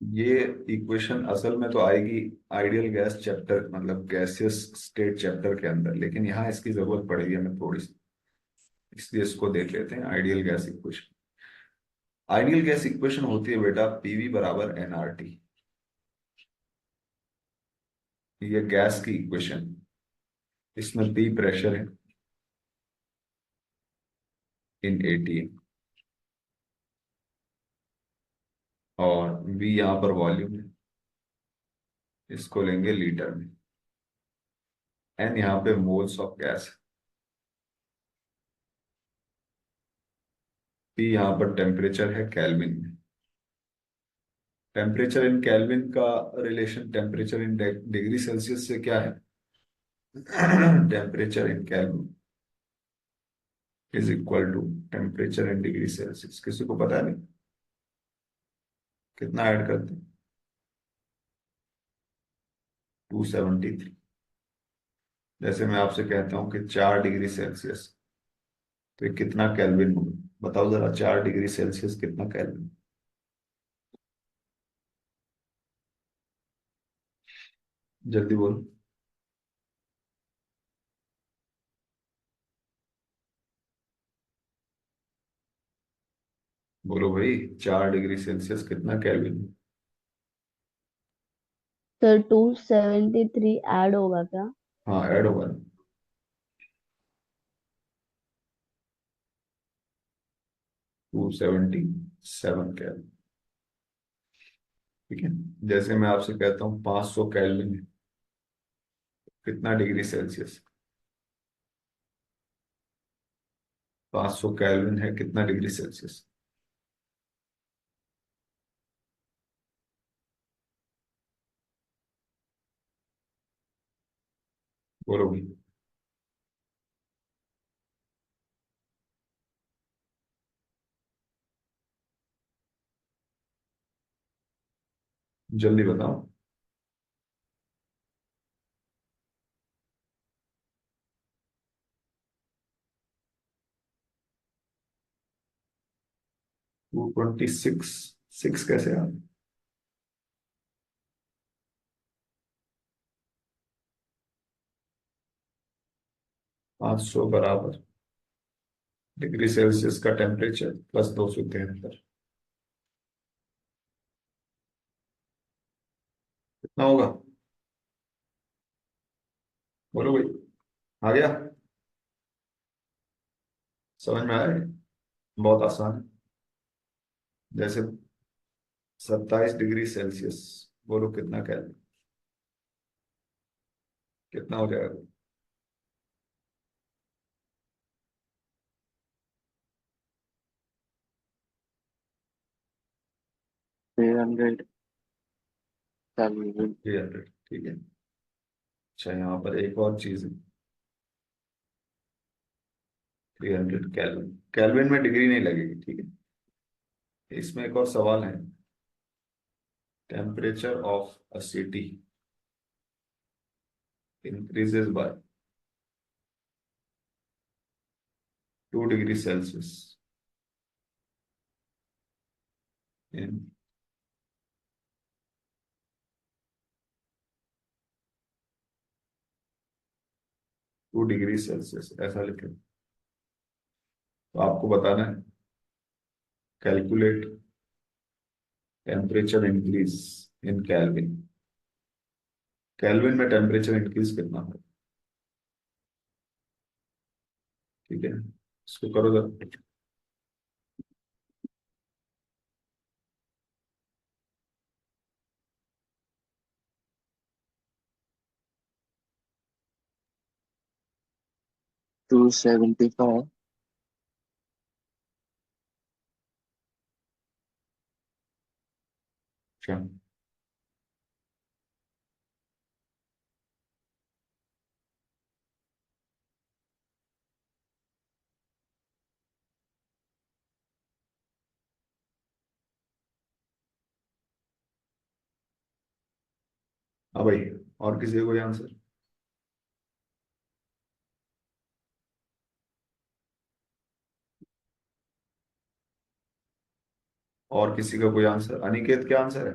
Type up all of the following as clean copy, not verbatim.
ये इक्वेशन असल में तो आएगी आइडियल गैस चैप्टर, मतलब गैसियस स्टेट चैप्टर के अंदर, लेकिन यहाँ इसकी जरूरत पड़ेगी हमें थोड़ी सी, इसलिए इसको देख लेते हैं। Ideal gas equation, ideal gas equation होती है बेटा पीवी बराबर एनआरटी। ये गैस की इक्वेशन, इसमें पी प्रेशर है इन 18, और वी यहाँ पर वॉल्यूम है, इसको लेंगे लीटर में। एन यहाँ पे मोल्स ऑफ गैस है। पी यहाँ पर टेम्परेचर है केल्विन में। टेम्परेचर इन केल्विन का relation temperature in degree Celsius से क्या है? Temperature in kelvin is equal to temperature in degree Celsius. किसी को पता नहीं कितना ऐड करते हैं? 273। जैसे मैं आपसे कहता हूँ कि 4 डिग्री सेल्सियस, तो ये कितना केल्विन होगा? बताओ जरा, 4 डिग्री सेल्सियस कितना केल्विन? जल्दी बोलो। बोलो भाई, 4 डिग्री सेल्सियस कितना केल्विन? सर 273 ऐड होगा क्या? हाँ, ऐड होगा ना। 277 केल्विन। ठीक है। जैसे मैं आपसे कहता हूँ 500 केल्विन कितना डिग्री सेल्सियस? 500 केल्विन है कितना डिग्री सेल्सियस? बोलो भाई। जल्दी बताओ। 226। सिक्स कैसे आ? 500 बराबर डिग्री सेल्सियस का टेम्परेचर प्लस 273, कितना होगा? बोलो भाई। आ गया? समझ में आया? बहुत आसान है। जैसे 27 डिग्री सेल्सियस, बोलो कितना कैलोरी, कितना हो जाएगा? 300 300। ठीक है। अच्छा, यहाँ पर एक और चीज है। 300 केल्विन, केल्विन में डिग्री नहीं लगेगी, ठीक है। इसमें एक और सवाल है। Temperature of a city increases by 2 degree Celsius in 2 degree Celsius, ऐसा लिखे। तो आपको बताना है calculate temperature increase in kelvin. Kelvin में टेम्परेचर इंक्रीज कितना है? ठीक है, इसको करो जरा। 275। अच्छा, हाँ भाई, और किसी का कोई आंसर? और किसी का कोई आंसर? अनिकेत क्या आंसर है?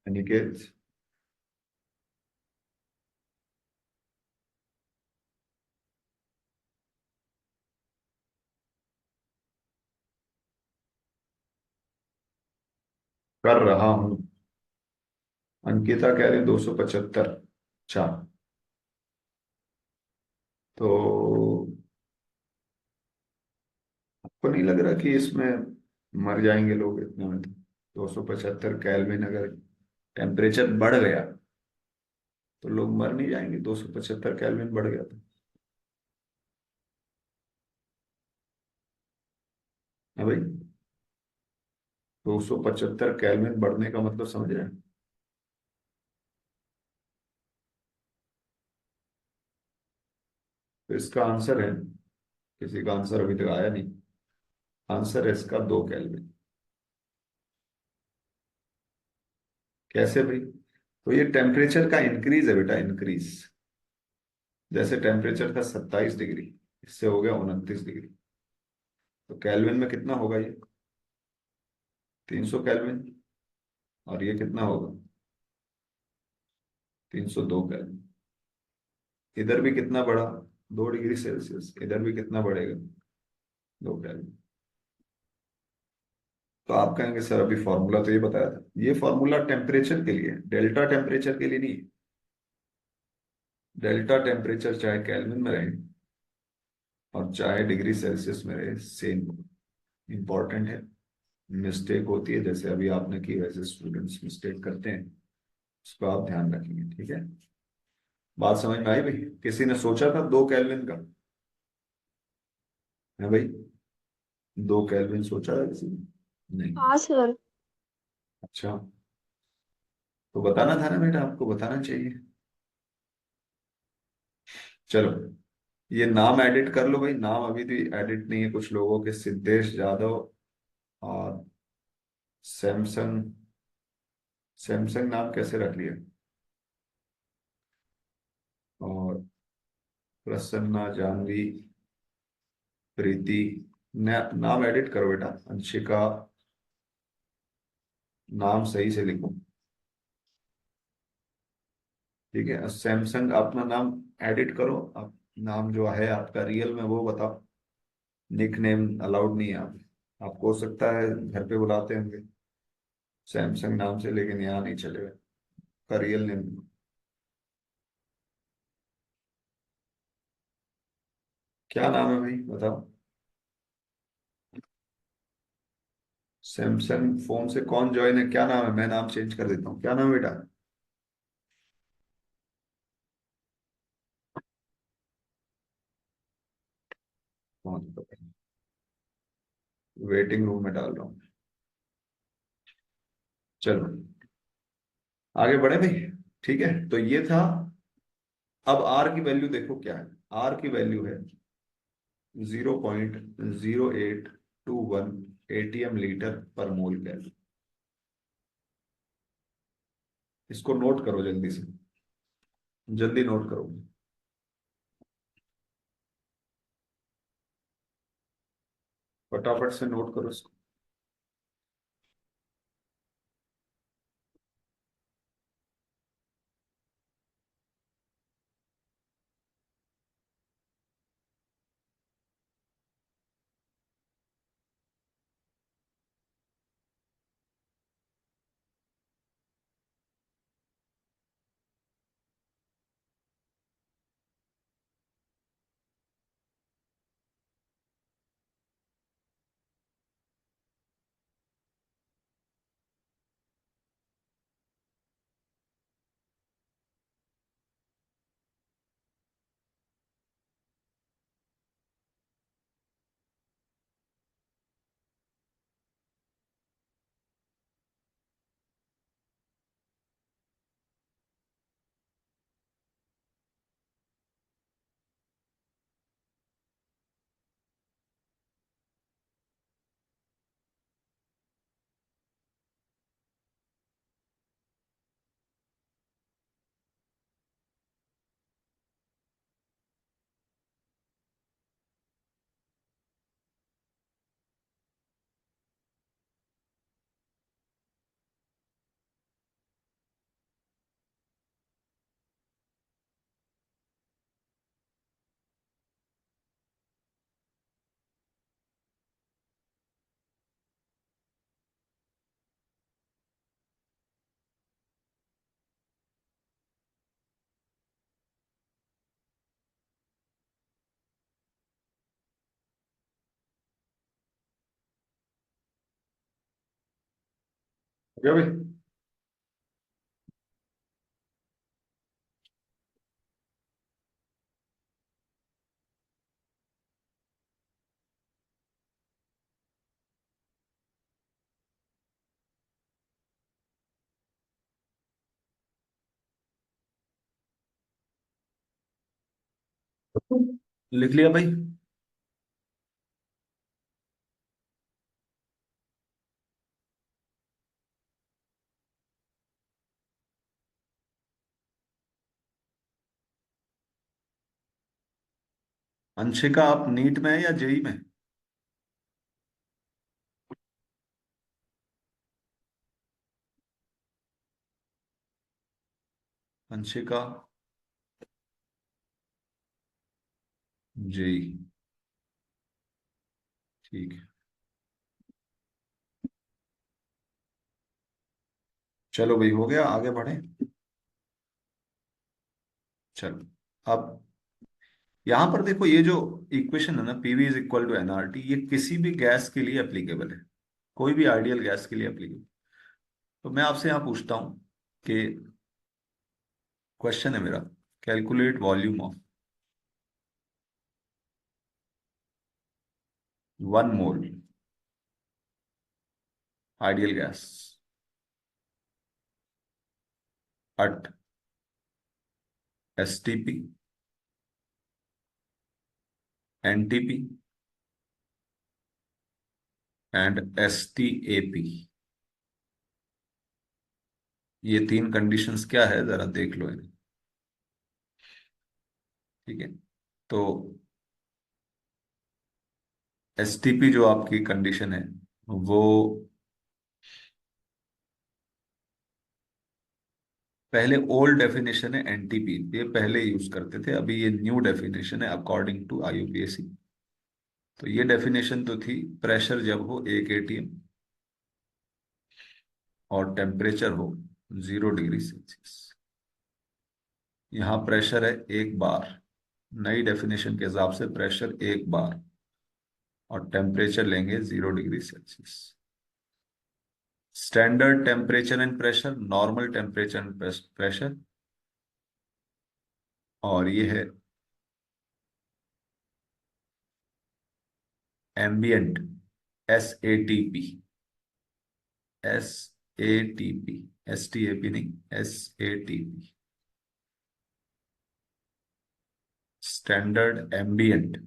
अनिकेत। कर रहा हूं। अंकिता कह रही 275। अच्छा। तो आपको नहीं लग रहा कि इसमें मर जाएंगे लोग इतने में? तो 275 केल्विन अगर टेम्परेचर बढ़ गया तो लोग मर नहीं जाएंगे? 275 केल्विन बढ़ गया तो, है भाई? 275 केल्विन बढ़ने का मतलब समझ रहे हैं? तो इसका आंसर है, किसी का आंसर अभी तक आया नहीं। आंसर है इसका 2 केल्विन। कैसे भाई? तो ये टेम्परेचर का इंक्रीज है बेटा, इंक्रीज। जैसे टेम्परेचर था 27 डिग्री, इससे हो गया 29 डिग्री। तो केल्विन में कितना होगा ये? 300 केल्विन। और ये कितना होगा? 302 केल्विन। इधर भी कितना बढ़ा? 2 डिग्री सेल्सियस। इधर भी कितना बढ़ेगा? 2 केल्विन। तो आप कहेंगे सर अभी फॉर्मूला तो ये बताया था। ये फॉर्मूला टेम्परेचर के लिए, डेल्टा टेम्परेचर के लिए नहीं। डेल्टा टेम्परेचर चाहे केल्विन में रहे और चाहे डिग्री सेल्सियस में रहे, सेम इंपॉर्टेंट है। मिस्टेक होती है जैसे अभी आपने की, वैसे स्टूडेंट्स मिस्टेक करते हैं, उसको आप ध्यान रखेंगे, ठीक है? बात समझ में आई भाई? किसी ने सोचा था 2 केल्विन का? है भाई? 2 केल्विन सोचा है किसी ने? नहीं। हाँ सर। अच्छा। तो बताना था ना बेटा, आपको बताना चाहिए। चलो, ये नाम एडिट कर लो भाई। नाम अभी भी एडिट नहीं है कुछ लोगों के, सिद्धेश जादव और सैमसंग। सैमसंग नाम कैसे रख लिया? और प्रसन्ना, जानवी, प्रीति। नाम एडिट करो बेटा। अंशिका, नाम सही से लिखो, ठीक है? सैमसंग अपना नाम एडिट करो। आप नाम जो है आपका रियल में वो बताओ। निक नेम अलाउड नहीं है। आपको हो सकता है घर पे बुलाते होंगे सैमसंग नाम से, लेकिन यहाँ नहीं चलेगा। का रियल नेम क्या नाम है भाई, बताओ? सैमसंग फोन से कौन ज्वाइन है? क्या नाम है? मैं नाम चेंज कर देता हूँ। क्या नाम है बेटा? कौन? वेटिंग रूम में डाल रहा हूँ। चलो आगे बढ़े भाई। ठीक है, तो ये था। अब आर की वैल्यू देखो क्या है। आर की वैल्यू है 0.0821 एटीएम लीटर पर मोल केल्विन। इसको नोट करो जल्दी से, जल्दी नोट करो। फटाफट से नोट करो इसको। गया भाई। लिख लिया भाई। अंशिका आप नीट में है या जेई में? अंशिका जेई। ठीक है। चलो भाई, हो गया, आगे बढ़े। चलो, अब यहां पर देखो, ये जो इक्वेशन है ना, PV is equal to nRT, ये किसी भी गैस के लिए एप्लीकेबल है, कोई भी आइडियल गैस के लिए एप्लीकेबल। तो मैं आपसे यहाँ पूछता हूँ कि क्वेश्चन है मेरा, calculate volume of 1 mole ideal gas at STP, NTP and STAP. ये तीन कंडीशंस क्या है, जरा देख लो इन्हें। ठीक है। तो एसटीपी जो आपकी कंडीशन है, वो पहले ओल्ड डेफिनेशन है, एनटीपी ये पहले यूज करते थे, अभी ये न्यू डेफिनेशन है अकॉर्डिंग टू आईयूपीएसी। तो ये डेफिनेशन तो थी, प्रेशर जब हो 1 atm और टेम्परेचर हो 0 डिग्री सेल्सियस। यहाँ प्रेशर है 1 बार, नई डेफिनेशन के हिसाब से प्रेशर 1 बार, और टेम्परेचर लेंगे 0 degree Celsius. Standard temperature and pressure, normal temperature and pressure, और ये है एम्बियंट, एसएटीपी। एसएटीपी, एसटीएपी नहीं, एसएटीपी, स्टैंडर्ड एम्बियंट।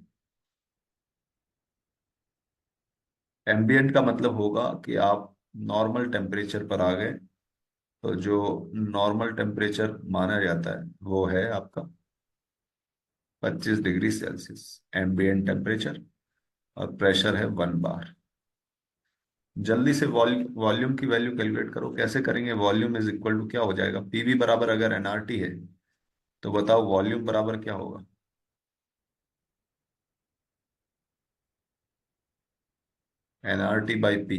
एम्बियंट का मतलब होगा कि आप नॉर्मल टेम्परेचर पर आ गए। तो जो नॉर्मल टेम्परेचर माना जाता है वो है आपका 25 डिग्री सेल्सियस, एम्बियंट टेम्परेचर, और प्रेशर है 1 बार। जल्दी से वॉल्यूम की वैल्यू कैलकुलेट करो। कैसे करेंगे? वॉल्यूम इज इक्वल टू क्या हो जाएगा, पीवी बराबर अगर एनआरटी है, तो बताओ वॉल्यूम बराबर क्या होगा। NRT by P.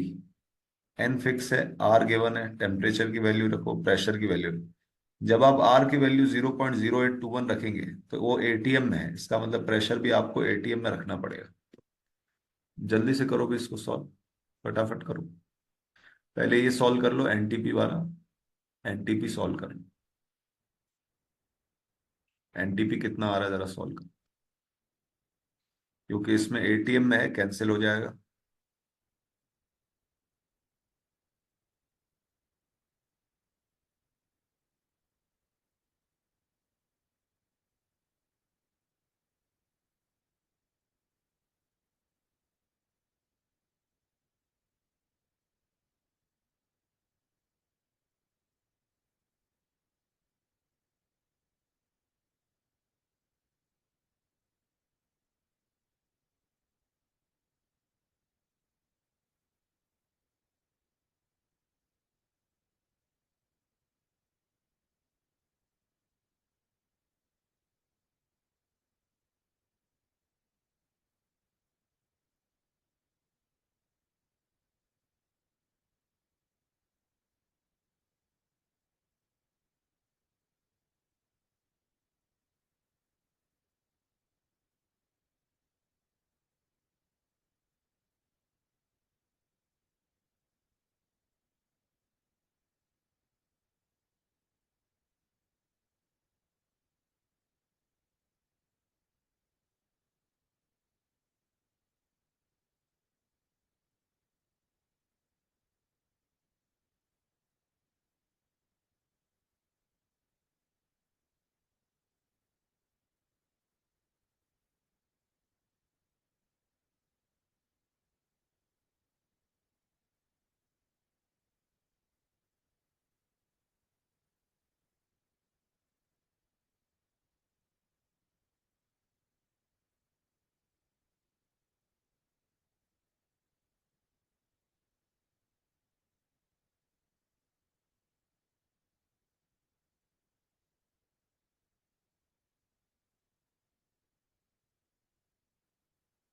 N fix है, आर गिवन है, टेम्परेचर की वैल्यू रखो, प्रेशर की वैल्यू रखो। जब आप आर की वैल्यू 0.0821 रखेंगे, तो वो एटीएम में है, इसका मतलब प्रेशर भी आपको एटीएम में रखना पड़ेगा। जल्दी से करो भी इसको सॉल्व, फटाफट करो। पहले ये सॉल्व कर लो, एनटीपी वाला, एनटीपी सॉल्व कर लो। एनटीपी कितना आ रहा है, जरा सॉल्व करो, क्योंकि इसमें एटीएम में है, कैंसिल हो जाएगा।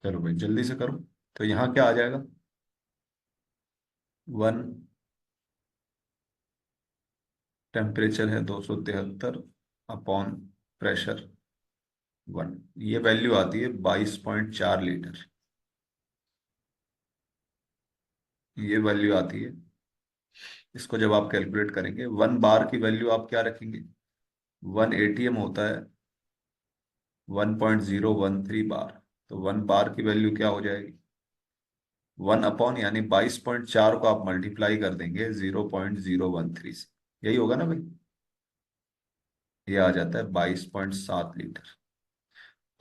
चलो भाई जल्दी से करो। तो यहाँ क्या आ जाएगा? 1, टेम्परेचर है 273 अपॉन प्रेशर 1, ये वैल्यू आती है 22.4 लीटर। ये वैल्यू आती है। इसको जब आप कैलकुलेट करेंगे 1 बार की वैल्यू आप क्या रखेंगे? 1 ATM होता है 1.013 बार। तो 1 बार की वैल्यू क्या हो जाएगी? 1 अपॉन यानी 22.4 को आप मल्टीप्लाई कर देंगे 0.013 से। यही होगा ना भाई? ये आ जाता है 22.7 लीटर।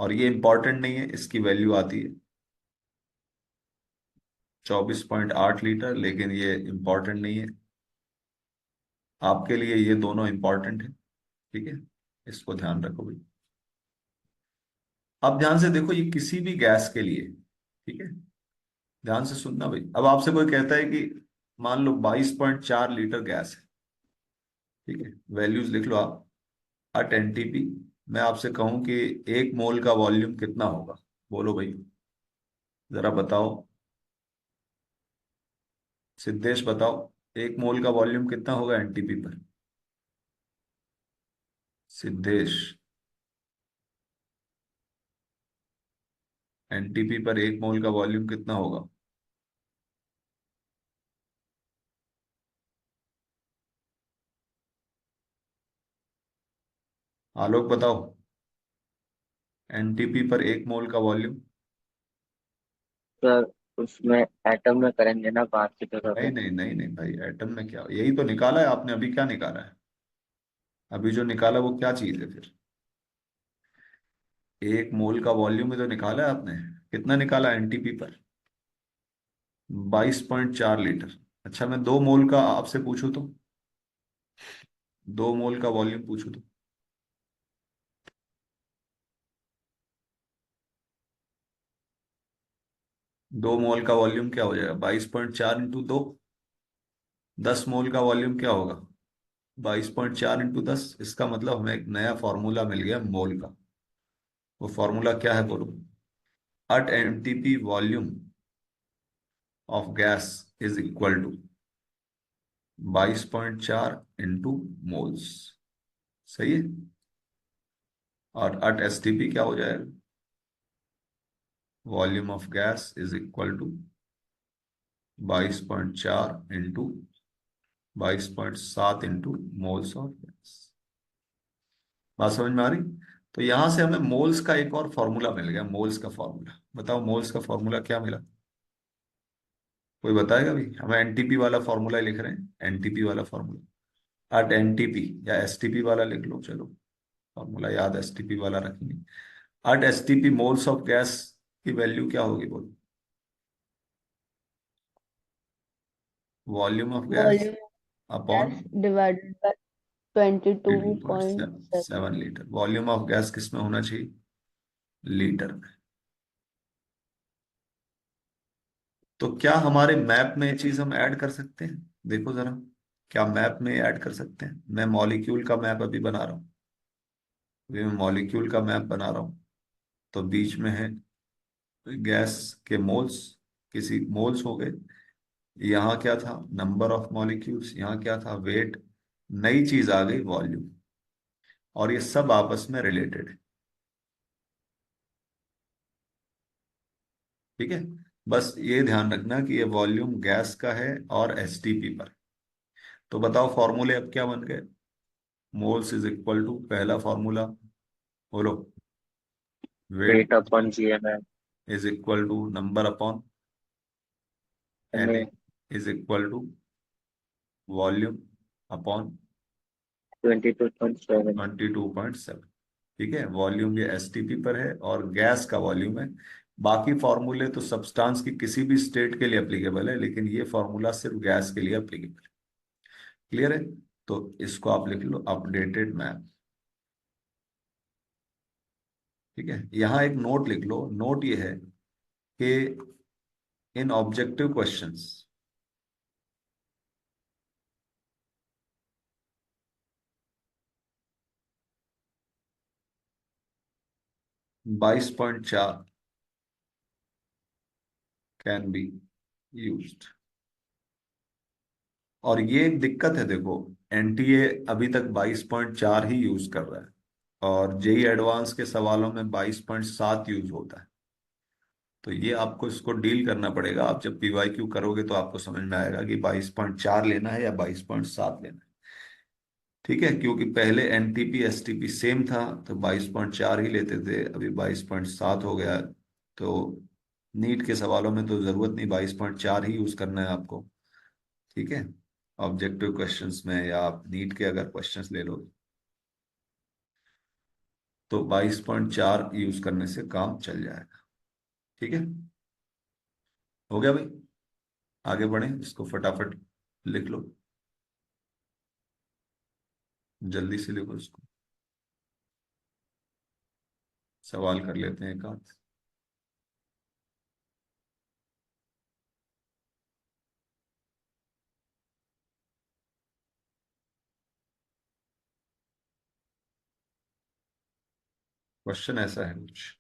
और ये इंपॉर्टेंट नहीं है, इसकी वैल्यू आती है 24.8 लीटर, लेकिन ये इंपॉर्टेंट नहीं है। आपके लिए ये दोनों इंपॉर्टेंट है। ठीक है, इसको ध्यान रखो भाई। अब ध्यान से देखो, ये किसी भी गैस के लिए, ठीक है, ध्यान से सुनना भाई। अब आपसे कोई कहता है कि मान लो 22.4 लीटर गैस है, ठीक है, वैल्यूज लिख लो आप। अट एनटीपी मैं आपसे कहूं कि 1 मोल का वॉल्यूम कितना होगा? बोलो भाई, जरा बताओ। सिद्धेश बताओ, 1 मोल का वॉल्यूम कितना होगा एनटीपी पर? सिद्धेश, एनटीपी पर 1 मोल का वॉल्यूम कितना होगा? आलोक बताओ, एनटीपी पर 1 मोल का वॉल्यूम। सर उसमें एटम में करेंगे ना बात की जगह नहीं पे। नहीं नहीं नहीं भाई, एटम में क्या, यही तो निकाला है आपने अभी। क्या निकाला है अभी? जो निकाला वो क्या चीज है फिर? 1 मोल का वॉल्यूम ही तो निकाला है आपने। कितना निकाला एनटीपी पर? 22.4 लीटर। अच्छा, मैं 2 मोल का आपसे पूछूं तो? 2 मोल का वॉल्यूम पूछूं तो? 2 मोल का वॉल्यूम क्या हो जाएगा? 22.4 इंटू 2। 10 मोल का वॉल्यूम क्या होगा? 22.4 इंटू 10। इसका मतलब हमें एक नया फॉर्मूला मिल गया मोल का। वो फॉर्मूला क्या है बोलो? At MTP volume of gas is equal to 22.4 into moles. सही है। और अट एसटीपी क्या हो जाएगा? Volume of gas is equal to 22.4 into 22.7 into moles of gas. बात समझ में आ रही? तो यहां से हमें मोल्स का एक और फॉर्मूला मिल गया। मोल्स का फॉर्मूला बताओ, मोल्स का फॉर्मूला क्या मिला? कोई बताएगा भाई? हम एनटीपी वाला फॉर्मूला लिख रहे हैं, एनटीपी वाला फॉर्मूला। अट एनटीपी या एसटीपी वाला लिख लो, चलो फॉर्मूला याद एसटीपी वाला रखेंगे। अट एसटीपी मोल्स ऑफ गैस की वैल्यू क्या होगी बोलो? Volume of gas volume upon gas divided by twenty two two point point seven seven seven litre volume of gas किस में होना चाहिए? लीटर में। तो क्या हमारे मैप में ये चीज हम ऐड कर सकते हैं? देखो जरा, क्या मैप में ऐड कर सकते हैं? मैं मॉलिक्यूल का मैप अभी बना रहा हूँ। अभी मैं मॉलिक्यूल का मैप बना रहा हूँ। तो बीच में है गैस के मोल्स, किसी मोल्स हो गए। यहाँ क्या था? Number of molecules. यहाँ क्या था? वेट। नई चीज आ गई वॉल्यूम। और ये सब आपस में रिलेटेड है। ठीक है, बस ये ध्यान रखना कि ये वॉल्यूम गैस का है और एसटीपी पर। तो बताओ फॉर्मूले अब क्या बन गए? मोल्स इज इक्वल टू, पहला फॉर्मूला बोलो, weight weight upon GMM is equal to number upon N में is equal to volume upon 22.7। 22.7। ठीक है, वॉल्यूम ये एसटीपी पर है और गैस का वॉल्यूम है। बाकी फॉर्मूले तो सब्सटेंस की किसी भी स्टेट के लिए एप्लीकेबल है, लेकिन ये फॉर्मूला सिर्फ गैस के लिए एप्लीकेबल है। क्लियर है? तो इसको आप लिख लो, अपडेटेड मैप। ठीक है, यहां एक नोट लिख लो। नोट ये है कि in objective questions 22.4 can be used. और ये एक दिक्कत है, देखो एनटीए अभी तक 22.4 ही यूज कर रहा है, और जेई एडवांस के सवालों में 22.7 यूज होता है। तो ये आपको इसको डील करना पड़ेगा। आप जब पीवाईक्यू करोगे तो आपको समझ में आएगा कि 22.4 लेना है या 22.7 लेना है। ठीक है, क्योंकि पहले एनटीपी एसटीपी सेम था तो 22.4 ही लेते थे, अभी 22.7 हो गया। तो नीट के सवालों में तो जरूरत नहीं, 22.4 ही यूज करना है आपको। ठीक है, ऑब्जेक्टिव क्वेश्चंस में या आप नीट के अगर क्वेश्चंस ले लो तो 22.4 यूज करने से काम चल जाएगा। ठीक है, हो गया भाई। आगे बढ़े, इसको फटाफट लिख लो, जल्दी से लिखो इसको। सवाल कर लेते हैं एक आध। क्वेश्चन ऐसा है कुछ।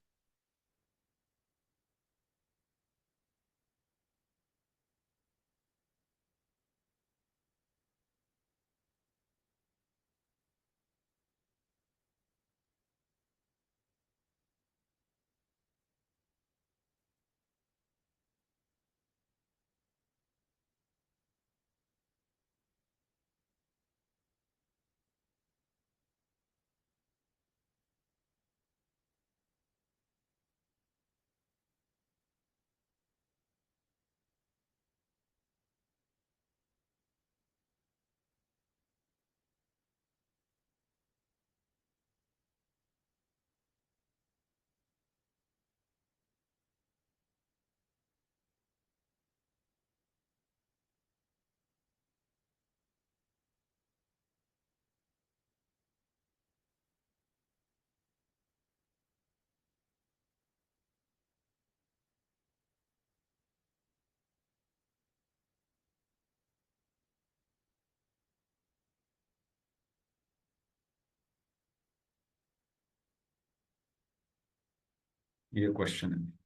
ये क्वेश्चन है।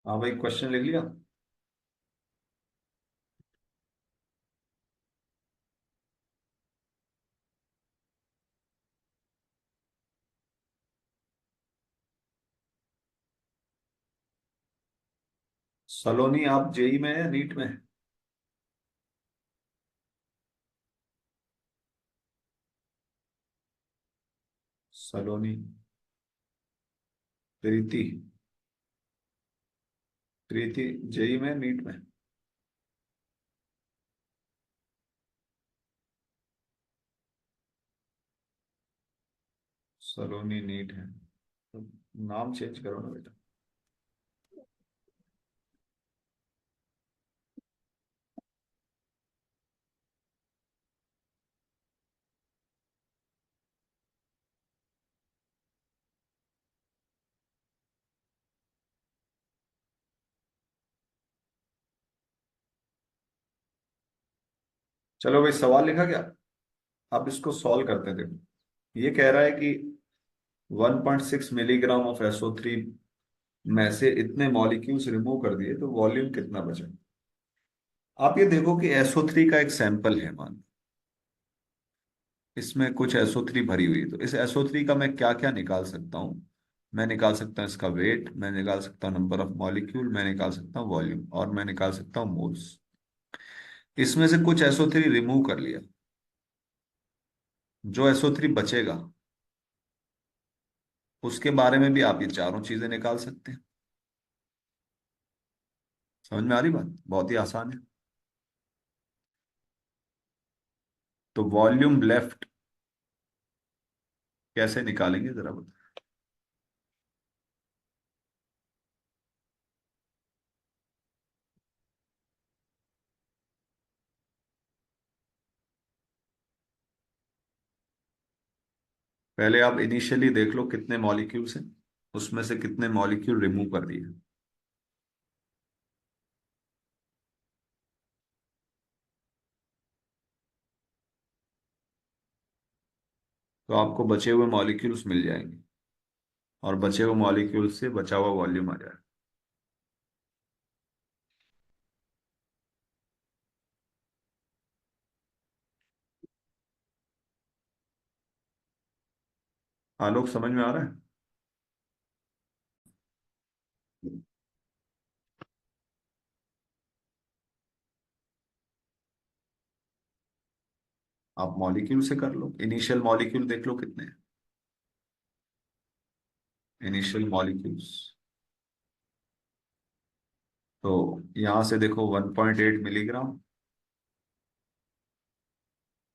हाँ भाई, क्वेश्चन लिख लिया। सलोनी आप जेई में है नीट में? सलोनी, प्रीति, प्रीति जेई में नीट में? सलोनी नीट है तो नाम चेंज करो ना बेटा। चलो भाई, सवाल लिखा क्या? अब इसको सॉल्व करते हैं। देखो, ये कह रहा है कि 1.6 मिलीग्राम ऑफ SO3 में से इतने मॉलिक्यूल्स रिमूव कर दिए तो वॉल्यूम कितना बचा। आप ये देखो कि SO3 का एक सैंपल है, मान, इसमें कुछ SO3 भरी हुई है, तो इस SO3 का मैं क्या क्या निकाल सकता हूँ? मैं निकाल सकता हूँ इसका वेट, मैं निकाल सकता हूँ नंबर ऑफ मॉलिक्यूल, मैं निकाल सकता हूँ वॉल्यूम, और मैं निकाल सकता हूँ मोल्स। इसमें से कुछ SO3 रिमूव कर लिया, जो SO3 बचेगा उसके बारे में भी आप ये चारों चीजें निकाल सकते हैं। समझ में आ रही बात? बहुत ही आसान है। तो वॉल्यूम लेफ्ट कैसे निकालेंगे जरा बताओ। पहले आप इनिशियली देख लो कितने मॉलिक्यूल्स हैं, उसमें से कितने मॉलिक्यूल रिमूव कर दिए। तो आपको बचे हुए मॉलिक्यूल्स मिल जाएंगे, और बचे हुए मॉलिक्यूल से बचा हुआ वॉल्यूम आ जाएगा। आलोक, समझ में आ रहा है? आप मॉलिक्यूल से कर लो, इनिशियल मॉलिक्यूल देख लो कितने हैं। इनिशियल मॉलिक्यूल्स, तो यहां से देखो 1.8 मिलीग्राम,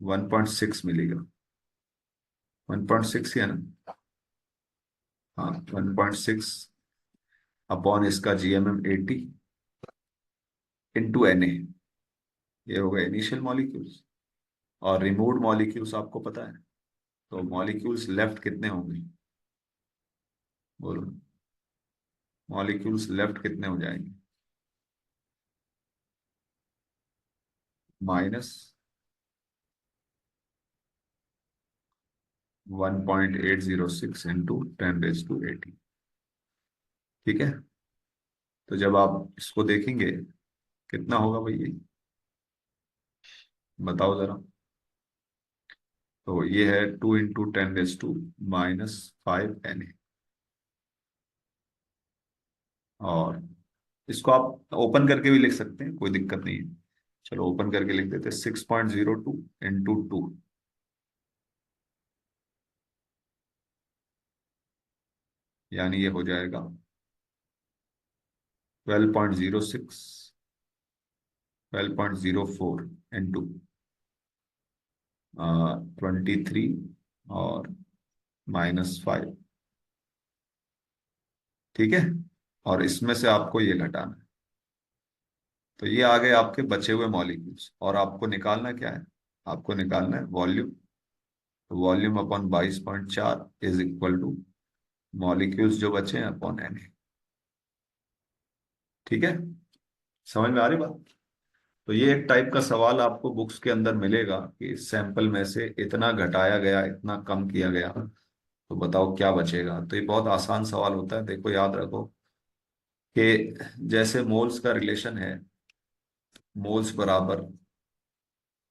1.6 मिलीग्राम, 1.6 ही है ना? हाँ, 1.6 अपॉन इसका GMM 80 इंटू Na, ये हो गया इनिशियल मॉलिक्यूल्स। और रिमूव्ड मॉलिक्यूल्स आपको पता है, तो मॉलिक्यूल्स लेफ्ट कितने होंगे, बोलो। मॉलिक्यूल्स लेफ्ट कितने हो जाएंगे? -1.806 × 10⁻80। ठीक है, तो जब आप इसको देखेंगे कितना होगा भाई ये, बताओ जरा। तो ये है 2 × 10⁻⁻5 Na। और इसको आप ओपन करके भी लिख सकते हैं, कोई दिक्कत नहीं है। चलो ओपन करके लिख देते हैं, 6.02 × 2, यानी ये हो जाएगा 12.06, 12.04 इंटू 23 और -5। ठीक है, और इसमें से आपको ये घटाना है। तो ये आ गए आपके बचे हुए मॉलिक्यूल्स, और आपको निकालना क्या है? आपको निकालना है वॉल्यूम। तो volume upon 22.4 is equal two molecules जो बचे हैं अपॉन Na। ठीक है, समझ में आ रही बात? तो ये एक टाइप का सवाल आपको बुक्स के अंदर मिलेगा कि इस सैंपल में से इतना घटाया गया, इतना कम किया गया, तो बताओ क्या बचेगा। तो ये बहुत आसान सवाल होता है। देखो, याद रखो कि जैसे मोल्स का रिलेशन है, मोल्स बराबर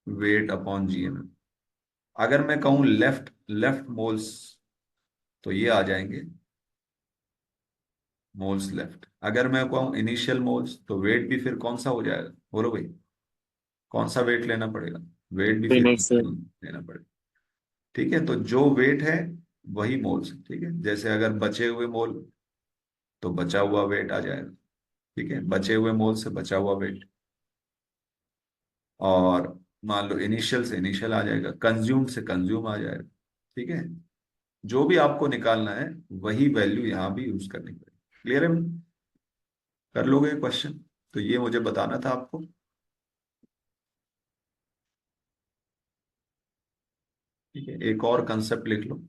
वेट अपॉन GMM। अगर मैं कहूं लेफ्ट लेफ्ट मोल्स, तो ये आ जाएंगे मोल्स लेफ्ट। अगर मैं कहूं इनिशियल मोल्स, तो वेट भी फिर कौन सा हो जाएगा, बोलो भाई? कौन सा वेट लेना पड़ेगा? वेट भी फिर फिनिश। इनिशियल लेना पड़ेगा। ठीक है, तो जो वेट है वही मोल्स। ठीक है, जैसे अगर बचे हुए मोल, तो बचा हुआ वेट आ जाएगा। ठीक है, बचे हुए मोल से बचा हुआ वेट। और मान लो इनिशियल से इनिशियल आ जाएगा, कंज्यूम से कंज्यूम आ जाएगा। ठीक है, जो भी आपको निकालना है वही वैल्यू यहां भी यूज करनी पड़ेगी। क्लियर है? कर लोगे क्वेश्चन? तो ये मुझे बताना था आपको। ठीक है, एक और कंसेप्ट लिख लो।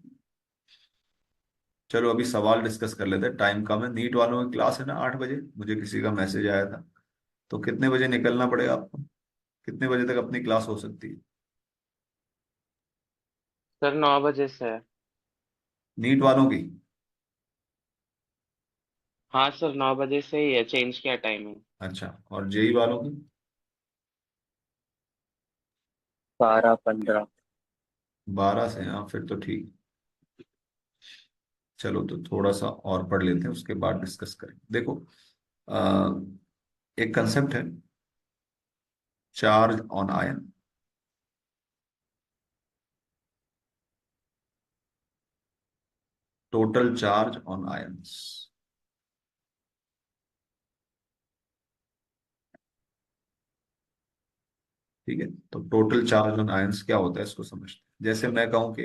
चलो अभी सवाल डिस्कस कर लेते हैं, टाइम कम है। नीट वालों की क्लास है ना 8 बजे, मुझे किसी का मैसेज आया था। तो कितने बजे निकलना पड़ेगा आपको? कितने बजे तक अपनी क्लास हो सकती है? सर 9 बजे से है। नीट वालों की? हाँ सर, 9 बजे से ही है, चेंज किया टाइमिंग। अच्छा, और जेई वालों की? 12:15। 12 से? हाँ, फिर तो ठीक। चलो तो थोड़ा सा और पढ़ लेते हैं, उसके बाद डिस्कस करेंगे। देखो, अ, एक कंसेप्ट है, charge on ion. Total charge on ions. ठीक है, तो टोटल चार्ज ऑन आयंस क्या होता है इसको समझते हैं। जैसे मैं कहूं कि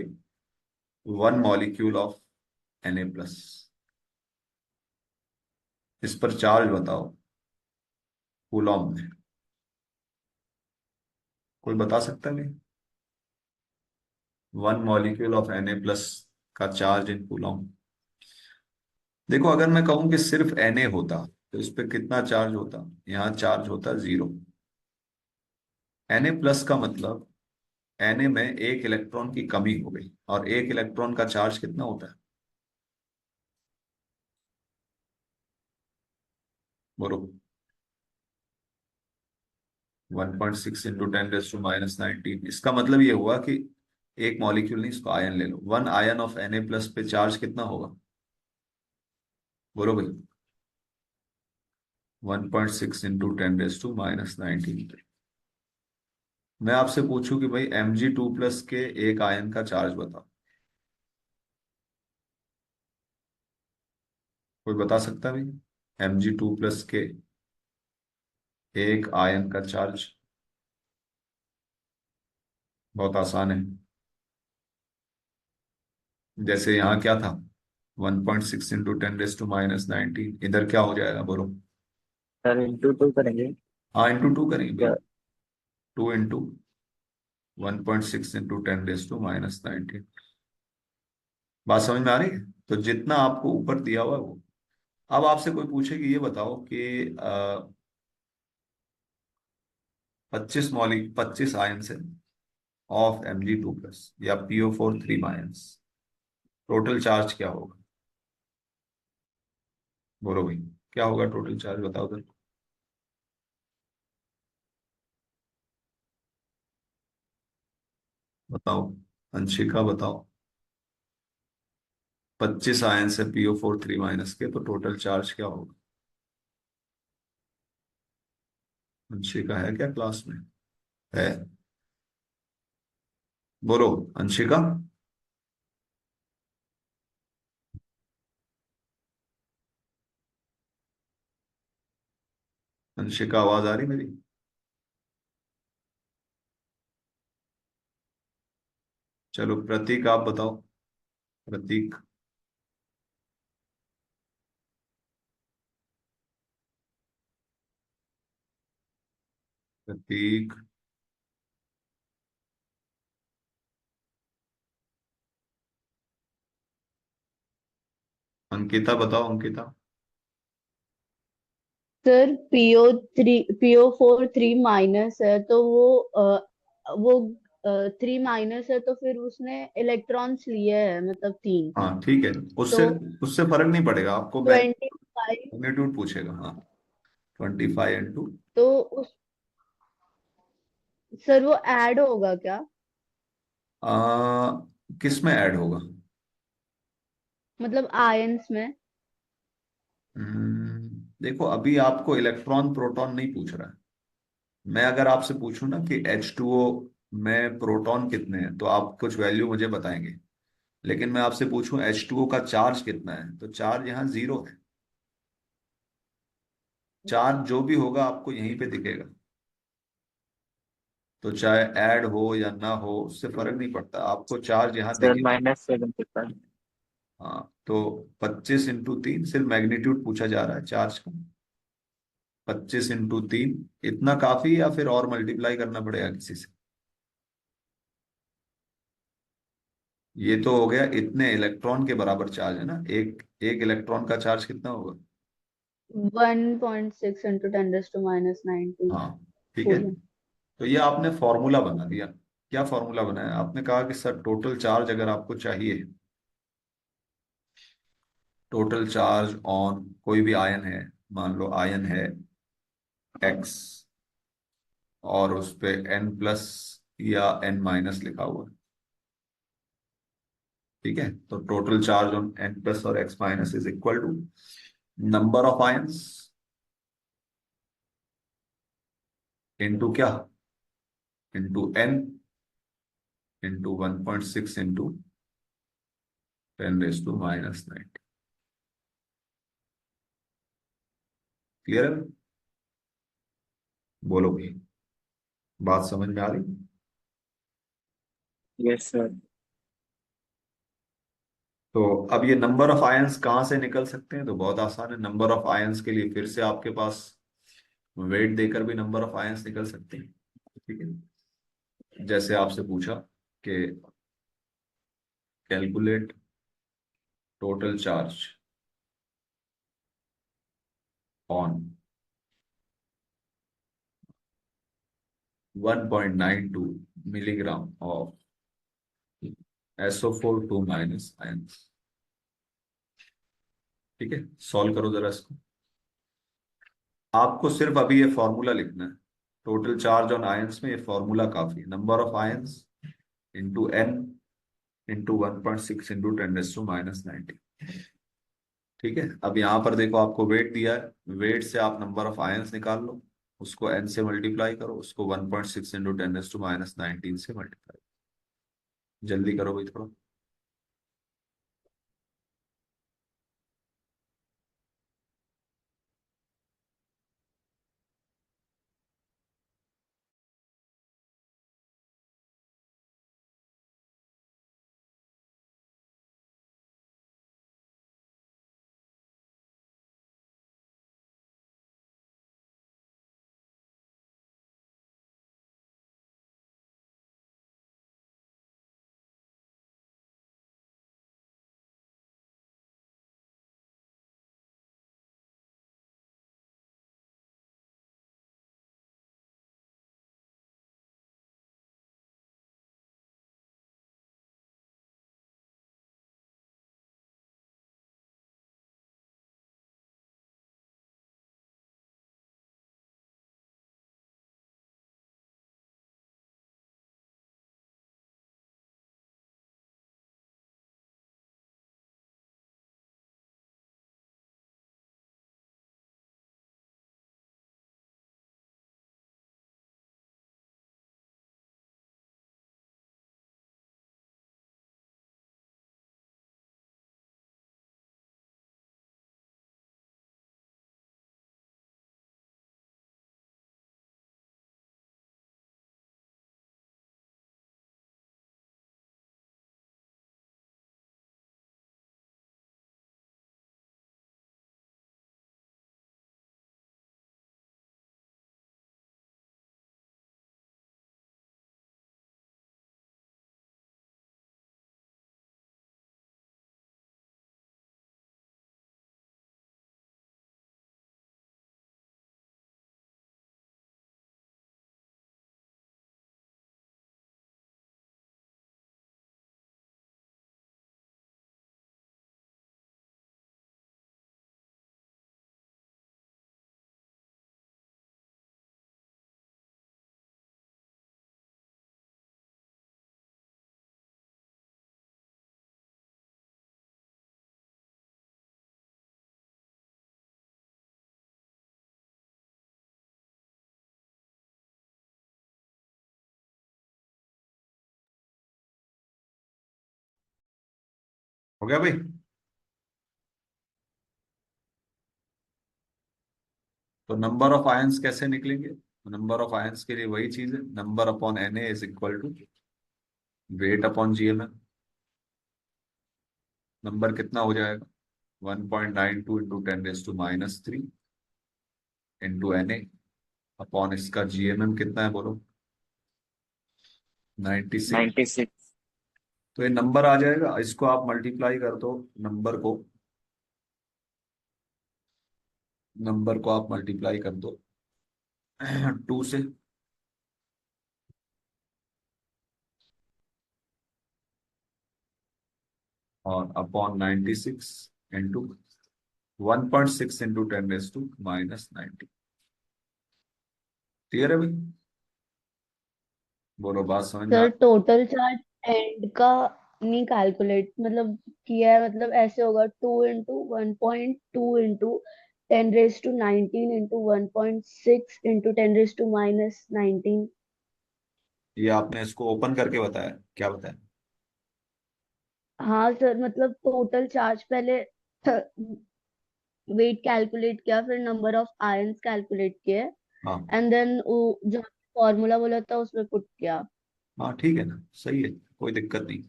1 मॉलिक्यूल ऑफ Na+, इस पर चार्ज बताओ कूलॉम में। कोई बता सकता है? 1 मॉलिक्यूल ऑफ Na+ का चार्ज इन कूलॉम। देखो, अगर मैं कहूं कि सिर्फ Na होता तो इस पे कितना चार्ज होता? यहाँ चार्ज होता 0। Na+ का मतलब Na में एक इलेक्ट्रॉन की कमी हो गई, और एक इलेक्ट्रॉन का चार्ज कितना होता है? बोलो। 1.6 इंटू 10⁻⁹ इसका मतलब ये हुआ कि एक मॉलिक्यूल नहीं, इसको आयन ले लो, 1 आयन ऑफ Na+ पे चार्ज कितना होगा? बोलो भाई। 1.6 इंटू 10⁻⁹ मैं आपसे पूछूं कि भाई Mg2+ के एक आयन का चार्ज बताओ। कोई बता सकता है भाई? Mg2+ के एक आयन का चार्ज। बहुत आसान है। जैसे यहाँ क्या था, 1.6 इंटू 10⁻⁹ इधर क्या हो जाएगा बोलो? सर इंटू 2 करेंगे हाँ, इंटू 2 करेंगे भाई। क्या? 2 इंटू 1.6 इंटू 10⁻⁹ बात समझ में आ रही है? तो जितना आपको ऊपर दिया हुआ है वो। अब आपसे कोई पूछे कि ये बताओ कि 25 आयन से ऑफ Mg2+ या PO4 3 आयंस, टोटल चार्ज क्या होगा? बोलो भाई, क्या होगा टोटल चार्ज, बताओ तो। बताओ, अंशिका बताओ। 25 आयन से PO4 3 के तो टोटल चार्ज क्या होगा? अंशिका है क्या क्लास में? है? बोलो अंशिका। अंशिका, आवाज आ रही मेरी? चलो प्रतीक, आप बताओ। प्रतीक। प्रतीक। अंकिता बताओ, अंकिता। सर PO4 3 है, तो वो 3 - है, तो फिर उसने इलेक्ट्रॉन्स लिए हैं, मतलब 3। हाँ ठीक है, तो उससे उससे फर्क नहीं पड़ेगा, आपको 25। मैग्नीट्यूड पूछेगा। हाँ, 25 इंटू। तो उस सर वो ऐड होगा क्या? किस में ऐड होगा? मतलब आयंस में। देखो, अभी आपको इलेक्ट्रॉन प्रोटॉन नहीं पूछ रहा है। मैं अगर आपसे पूछूं ना कि H2O में प्रोटॉन कितने हैं, तो आप कुछ वैल्यू मुझे बताएंगे। लेकिन मैं आपसे पूछूं H2O का चार्ज कितना है, तो चार्ज यहाँ 0 है। चार्ज जो भी होगा आपको यहीं पे दिखेगा। तो चाहे ऐड हो या ना हो, उससे फर्क नहीं पड़ता, आपको चार्ज यहाँ सर दिखेगा। -7 कितना है? हाँ, तो 25 इंटू 3, सिर्फ मैग्नीट्यूड पूछा जा रहा है चार्ज का। 25 इंटू 3 इतना काफी, या फिर और मल्टीप्लाई करना पड़ेगा किसी से? ये तो हो गया इतने इलेक्ट्रॉन के बराबर चार्ज है ना, एक एक इलेक्ट्रॉन का चार्ज कितना होगा? 1.6 × 10⁻⁹ हाँ ठीक है। कूलम। तो ये आपने फॉर्मूला बना दिया। क्या फॉर्मूला बनाया आपने? कहा कि सर टोटल चार्ज अगर आपको चाहिए, टोटल चार्ज ऑन कोई भी आयन है, मान लो आयन है एक्स, और उस पे एन प्लस या एन माइनस लिखा हुआ है, ठीक है? तो total charge on N plus और X minus is equal to number of ions into क्या, into N, into 1.6 into 10⁻⁹। Clear है? बोलो भाई, बात समझ में आ रही? Yes sir. तो अब ये नंबर ऑफ आयंस कहाँ से निकल सकते हैं? तो बहुत आसान है। नंबर ऑफ आयंस के लिए फिर से आपके पास वेट देकर भी नंबर ऑफ आयंस निकल सकते हैं, ठीक है? जैसे आपसे पूछा कि calculate total charge on 1.92 milligram of SO4 2 minus ions, ठीक है? सॉल्व करो जरा इसको। आपको सिर्फ अभी ये फॉर्मूला लिखना है, टोटल चार्ज ऑन आयंस में ये फॉर्मूला काफी है, number of ions into n into 1.6 into 10⁻⁹। ठीक है? अब यहाँ पर देखो आपको वेट दिया है, वेट से आप नंबर ऑफ आयंस निकाल लो, उसको एन से मल्टीप्लाई करो, उसको 1.6 इंटू 10⁻⁹ से मल्टीप्लाई। जल्दी करो भाई थोड़ा। हो गया भाई? तो नंबर ऑफ आयंस कैसे निकलेंगे? नंबर ऑफ आयंस के लिए वही चीज है, number upon Na is equal to weight upon GMM। Number कितना हो जाएगा? 1.92 इंटू 10⁻³ इंटू Na अपॉन इसका GMM कितना है बोलो? 96। 96। तो ये नंबर आ जाएगा, इसको आप मल्टीप्लाई कर दो, नंबर को, नंबर को आप मल्टीप्लाई कर दो 2 से, और अपॉन 96 इंटू 1.6 इंटू 10⁻⁻90। क्लियर है भाई? बोलो, बात समझ में आ सर टोटल चार्ज एंड का नहीं कैलकुलेट मतलब किया है, मतलब ऐसे होगा 2 into 1.2 into 10⁻19 into 1.6 into 10⁻⁻19। ये आपने इसको ओपन करके बताया, क्या बताया? हाँ सर, मतलब टोटल चार्ज पहले वेट कैलकुलेट किया, फिर नंबर ऑफ आयंस कैलकुलेट किए, हाँ एंड देन जो फॉर्मूला बोला था उसमें पुट किया। हाँ, ठीक है ना, सही है, कोई दिक्कत नहीं।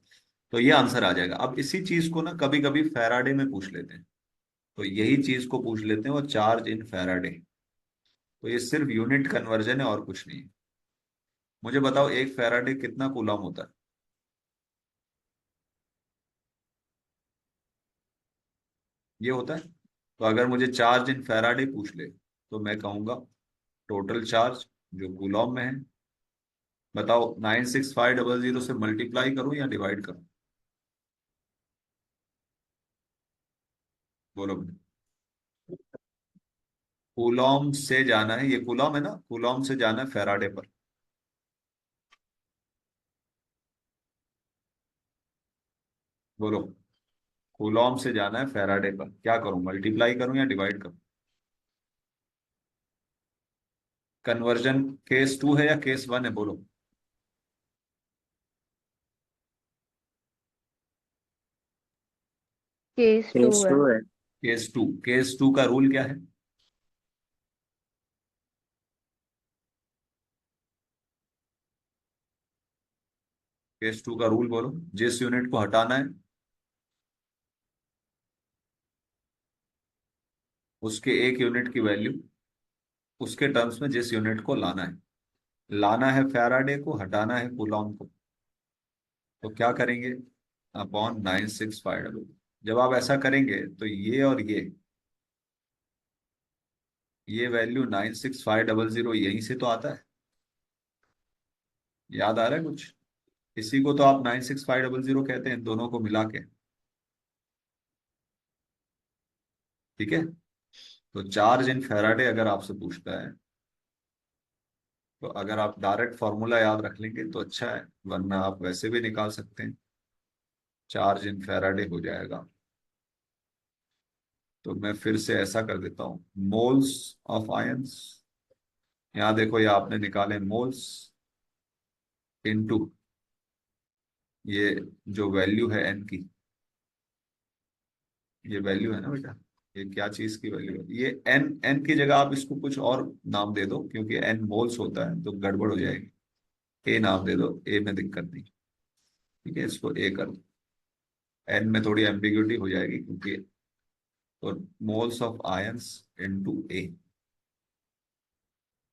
तो ये आंसर आ जाएगा। अब इसी चीज को ना कभी कभी फैराडे में पूछ लेते हैं, तो यही चीज को पूछ लेते हैं, वो चार्ज इन फैराडे। तो ये सिर्फ यूनिट कन्वर्जन है और कुछ नहीं है। मुझे बताओ, एक फैराडे कितना कूलम होता है? ये होता है। तो अगर मुझे चार्ज इन फैराडे पूछ ले, तो मैं कहूंगा टोटल चार्ज जो कूलम में है। बताओ, 96500 से मल्टीप्लाई करूं या डिवाइड करूं? बोलो। कूलम से जाना है, ये कूलम है ना, कूलम से जाना है फैराडे पर। बोलो, कूलम से जाना है फैराडे पर, क्या करूं, मल्टीप्लाई करूं या डिवाइड करूं? कन्वर्जन केस 2 है या केस 1 है? बोलो। केस 2 फेज है। टू है। केस 2 का रूल क्या है? केस 2 का रूल बोलो। जिस यूनिट को हटाना है उसके एक यूनिट की वैल्यू, उसके टर्म्स में जिस यूनिट को लाना है, लाना है फैराडे को, हटाना है कूलॉम को। तो क्या करेंगे? अपॉन 96500। जब आप ऐसा करेंगे तो ये और ये वैल्यू 96500 यहीं से तो आता है। याद आ रहा है कुछ? इसी को तो आप 96500 कहते हैं, इन दोनों को मिला के। ठीक है। तो चार्ज इन फैराडे अगर आपसे पूछता है, तो अगर आप डायरेक्ट फॉर्मूला याद रख लेंगे तो अच्छा है, वरना आप वैसे भी निकाल सकते हैं। चार्ज इन फैराडे हो जाएगा। तो मैं फिर से ऐसा कर देता हूँ, मोल्स ऑफ आयंस। यहाँ देखो, ये आपने निकाले मोल्स इनटू ये जो वैल्यू है एन की, ये वैल्यू है ना बेटा, ये क्या चीज की वैल्यू है? ये एन, एन की जगह आप इसको कुछ और नाम दे दो, क्योंकि एन मोल्स होता है तो गड़बड़ हो जाएगी। ए नाम दे दो, ए में दिक्कत नहीं। ठीक है, इसको ए कर दो। एन में थोड़ी एम्बिग्यूटी हो जाएगी क्योंकि, तो moles of ions into A,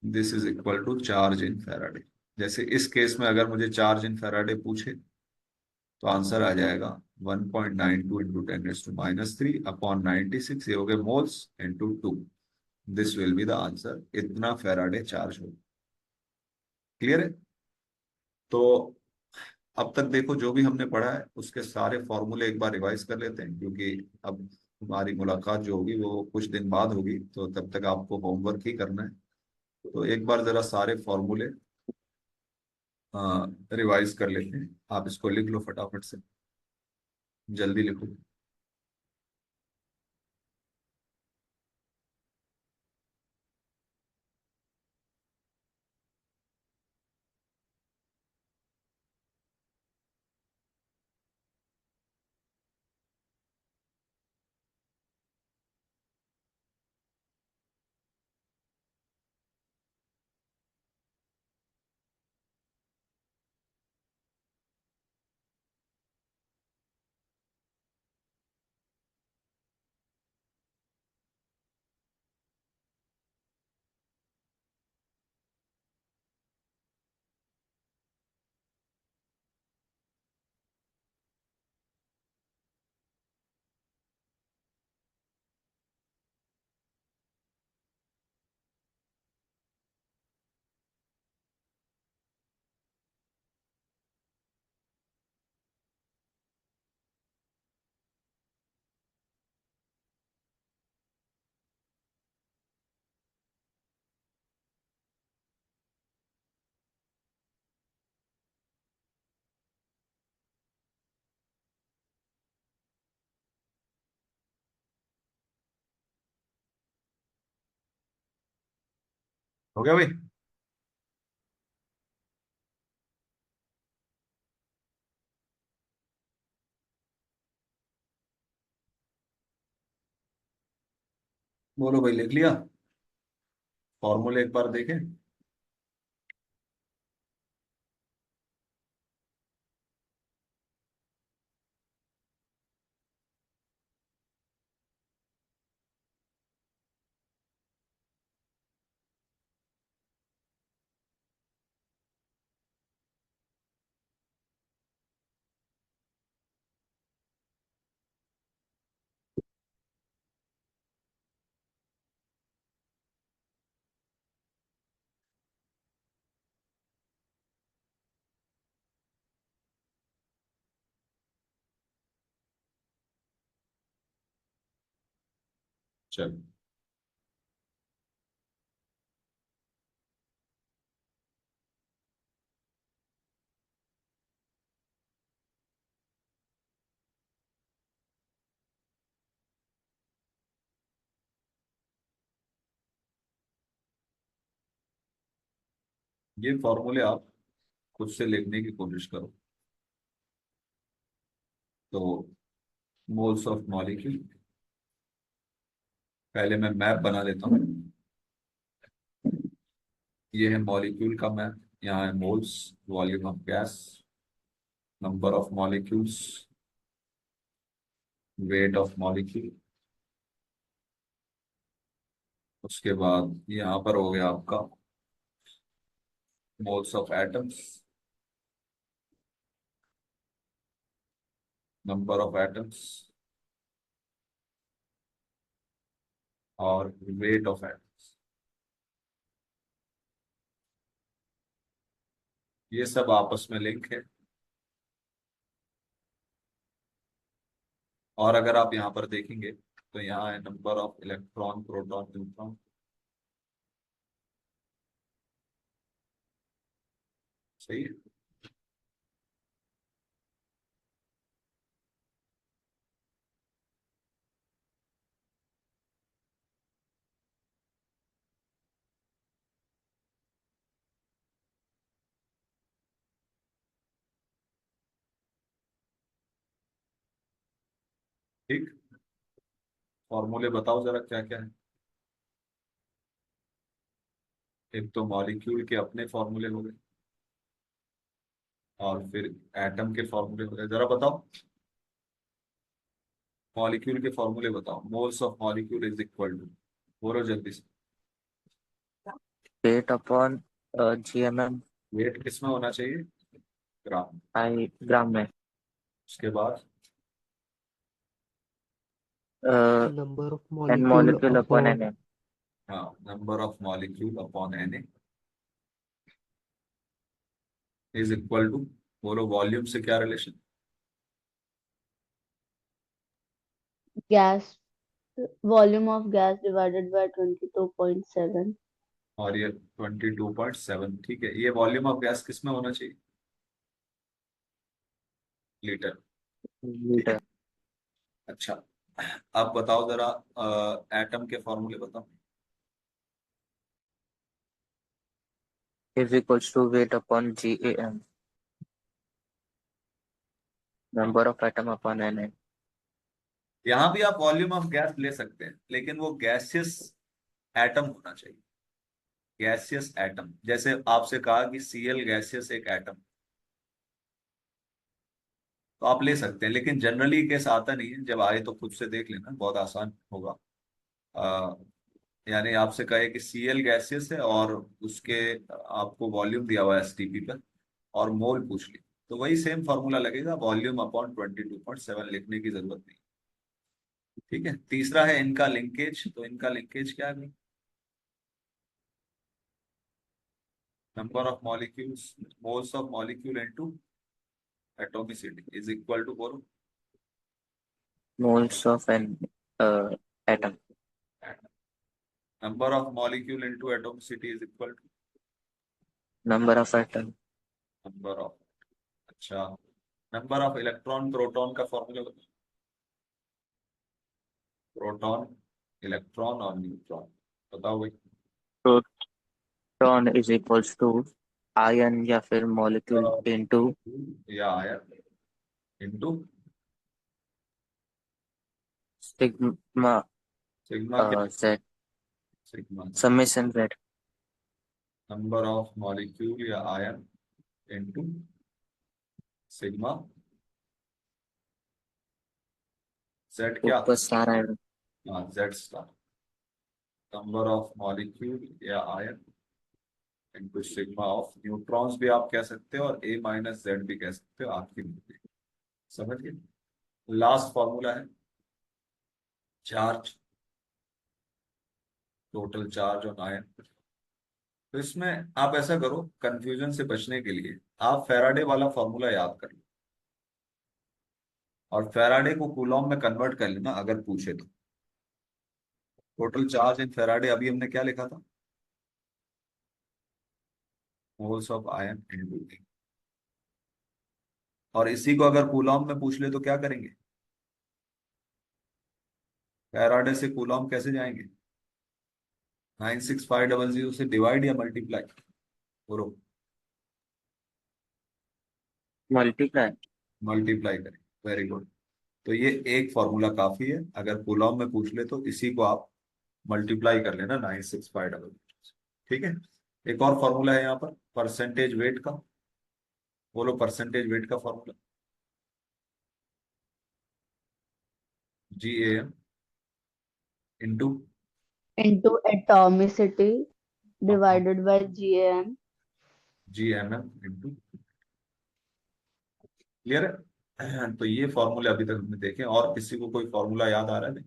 this is equal to charge in Faraday. जैसे इस केस में अगर मुझे चार्ज इन फैराडे पूछे, तो आंसर आ जाएगा 1.92 इंटू 10⁻³ अपॉन 96, ये हो गए moles into 2। This will be the answer, इतना फैराडे चार्ज हो। क्लियर है? तो अब तक देखो, जो भी हमने पढ़ा है उसके सारे फॉर्मूले एक बार रिवाइज कर लेते हैं, क्योंकि अब हमारी मुलाकात जो होगी वो कुछ दिन बाद होगी, तो तब तक आपको होमवर्क ही करना है। तो एक बार जरा सारे फॉर्मूले रिवाइज कर लेते हैं। आप इसको लिख लो फटाफट से, जल्दी लिखो। हो गया भाई? बोलो भाई, लिख लिया? फॉर्मूले एक बार देखें। चलो, ये फॉर्मूले आप खुद से लिखने की कोशिश करो। तो मोल्स ऑफ मॉलिक्यूल, पहले मैं मैप बना लेता हूँ। ये है मॉलिक्यूल का मैप। यहाँ है moles, volume of gas, number of molecules, weight of molecule. उसके बाद यहाँ पर हो गया आपका moles of atoms, number of atoms और वेट ऑफ एटम्स। ये सब आपस में लिंक है। और अगर आप यहाँ पर देखेंगे तो यहाँ है number of electron, proton, neutron. सही है। ठीक। फॉर्मूले बताओ जरा क्या क्या है। एक तो मॉलिक्यूल के अपने फॉर्मूले हो गए, और फिर एटम के फॉर्मूले हो गए। जरा बताओ, मॉलिक्यूल के फॉर्मूले बताओ। Moles of molecule is equal to, बोलो जल्दी से। वेट अपॉन GMM वेट किस में होना चाहिए? ग्राम। आई ग्राम में। उसके बाद number of N molecule molecule upon upon N. हाँ, number of molecule upon N is equal to, बोलो वॉल्यूम से क्या relation? Gas, volume of gas divided by 22.7। और ये 22.7, ठीक है। ये वॉल्यूम ऑफ गैस किस में होना चाहिए? लीटर। ठीक है। लीटर अच्छा, आप बताओ जरा, एटम के फॉर्मूले बताओ। Is equals to weight upon GAM, हाँ, number of atom upon n. यहाँ भी आप वॉल्यूम ऑफ गैस ले सकते हैं, लेकिन वो गैसियस एटम होना चाहिए। गैसियस एटम, जैसे आपसे कहा कि Cl गैसियस एक एटम, तो आप ले सकते हैं, लेकिन जनरली केस आता नहीं है। जब आए तो खुद से देख लेना, बहुत आसान होगा। आ, यानी आपसे कहे कि Cl गैसियस है और उसके आपको वॉल्यूम दिया हुआ है STP पर, और मोल पूछ ली, तो वही सेम फॉर्मूला लगेगा, वॉल्यूम अपॉन 22.7, लिखने की जरूरत नहीं। ठीक है। तीसरा है इनका लिंकेज। तो इनका लिंकेज क्या है? Number of molecules, moles of molecule into atomicity is equal to, बोलो। Moles of N atom. Number of molecule into atomicity is equal to number of atom. Number of, अच्छा, नंबर ऑफ इलेक्ट्रॉन, प्रोटॉन का formula बताओ। Proton, electron और neutron, बताओ भाई। Electron is equals to ion या फिर molecule into या ion into sigma sigma क्या? Z sigma summation Z number of molecule या आयन इनटू सिग्मा जेड क्या? ऊपर सारा है। हाँ, Z star number of molecule या ion into sigma of neutrons भी आप कह सकते हो और ए माइनस जेड भी कह सकते हो आपकी मर्जी। समझ गए? लास्ट फॉर्मूला है charge, total charge on ion. तो इसमें आप ऐसा करो, कंफ्यूजन से बचने के लिए आप फैराडे वाला फॉर्मूला याद कर लो और फैराडे को कूलॉम में कन्वर्ट कर लेना अगर पूछे तो। टोटल चार्ज इन फैराडे अभी हमने क्या लिखा था? मोल्स ऑफ आयन इनटू ए। और इसी को अगर कूलॉम में पूछ ले तो क्या करेंगे? फैराडे से कूलॉम कैसे जाएंगे? 96500 से डिवाइड या मल्टीप्लाई? बोलो। मल्टीप्लाई। मल्टीप्लाई करें। Very good. तो ये एक फॉर्मूला काफी है, अगर कूलॉम में पूछ ले तो इसी को आप मल्टीप्लाई कर लेना 96500। ठीक है। एक और फॉर्मूला है यहाँ पर परसेंटेज वेट का। बोलो परसेंटेज वेट का formula. GAM into into atomicity divided by GAM. GMM into. Clear है? तो ये फॉर्मूले अभी तक हमने देखे। और किसी को कोई फॉर्मूला याद आ रहा है? नहीं?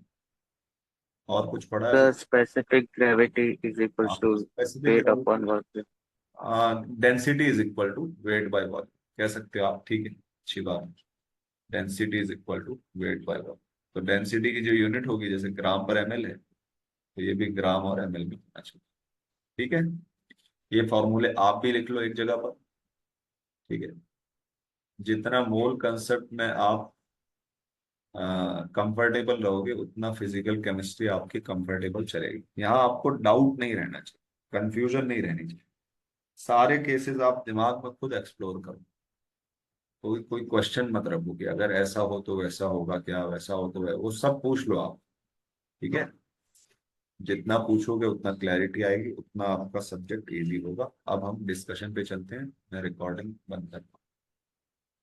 और कुछ पढ़ा है अभी? The specific gravity is equals to specific weight upon work. Density is equal to weight by volume कह सकते हो आप। ठीक है, अच्छी बात। Density is equal to weight by volume. तो डेंसिटी की जो यूनिट होगी, जैसे ग्राम पर एमएल है, तो ये भी ग्राम और एमएल में होना चाहिए। ठीक है। ये फॉर्मूले आप भी लिख लो एक जगह पर। ठीक है। जितना मोल कंसेप्ट में आप कंफर्टेबल रहोगे उतना फिजिकल केमिस्ट्री आपकी कंफर्टेबल चलेगी। यहाँ आपको डाउट नहीं रहना चाहिए, कंफ्यूजन नहीं रहनी चाहिए। सारे केसेस आप दिमाग में खुद एक्सप्लोर करो। कोई कोई क्वेश्चन मत रखो कि अगर ऐसा हो तो वैसा होगा क्या, वैसा हो तो वो सब पूछ लो आप। ठीक है। जितना पूछोगे उतना क्लैरिटी आएगी, उतना आपका सब्जेक्ट इजी होगा। अब हम डिस्कशन पे चलते हैं। मैं रिकॉर्डिंग बंद करता हूँ।